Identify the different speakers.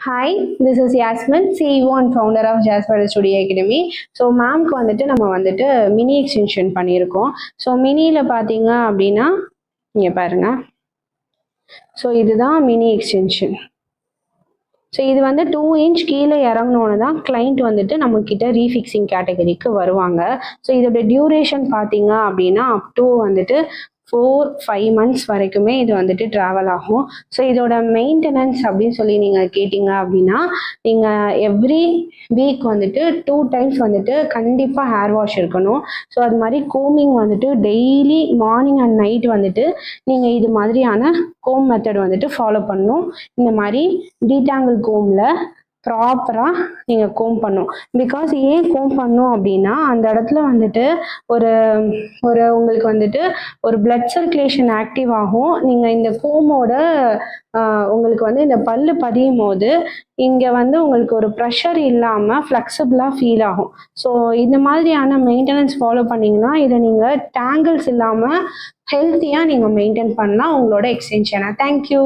Speaker 1: Hi, this is Yasmin, CEO and founder of Jasper studio academy. So மேம்க்கு வந்துட்டு நம்ம வந்துட்டு மினி எக்ஸ்டென்ஷன் பண்ணியிருக்கோம். ஸோ மினியில் பார்த்தீங்க அப்படின்னா இங்கே பாருங்க. ஸோ இதுதான் மினி எக்ஸ்டென்ஷன். ஸோ இது வந்து 2 இன்ச் கீழே இறங்கினோன்னு தான் கிளைண்ட் வந்துட்டு நம்மக்கிட்ட ரீஃபிக்ஸிங் கேட்டகரிக்கு வருவாங்க. ஸோ இதோட டியூரேஷன் பார்த்தீங்க அப்படின்னா அப் டு வந்துட்டு 4-5 மந்த்ஸ் வரைக்குமே இது வந்துட்டு ட்ராவல் ஆகும். ஸோ இதோட மெயின்டெனன்ஸ் அப்படின்னு சொல்லி நீங்கள் கேட்டிங்க அப்படின்னா நீங்கள் எவ்ரி வீக் வந்துட்டு 2 டைம்ஸ் வந்துட்டு கண்டிப்பாக ஹேர் வாஷ் இருக்கணும். ஸோ அது மாதிரி கோமிங் வந்துட்டு டெய்லி மார்னிங் அண்ட் நைட் வந்துட்டு நீங்கள் இது மாதிரியான கோம் மெத்தட் வந்துட்டு ஃபாலோ பண்ணணும். இந்த மாதிரி டீடாங்கிள் கோமில் ப்ராப்பராக நீங்கள் கோம் பண்ணும். பிகாஸ் ஏன் கோம் பண்ணும் அப்படின்னா அந்த இடத்துல வந்துட்டு ஒரு ஒரு உங்களுக்கு வந்துட்டு ஒரு பிளட் சர்க்குலேஷன் ஆக்டிவ் ஆகும். நீங்கள் இந்த கோமோட உங்களுக்கு வந்து இந்த பல்லு பதியும் போது இங்கே வந்து உங்களுக்கு ஒரு ப்ரெஷர் இல்லாமல் ஃப்ளெக்சிபிளாக ஃபீல் ஆகும். ஸோ இந்த மாதிரியான மெயின்டெனன்ஸ் ஃபாலோ பண்ணிங்கன்னா இதை நீங்கள் டேங்கிள்ஸ் இல்லாமல் ஹெல்த்தியாக நீங்கள் மெயின்டைன் பண்ணலாம் உங்களோட எக்ஸ்டென்ஷனை. தேங்க்யூ.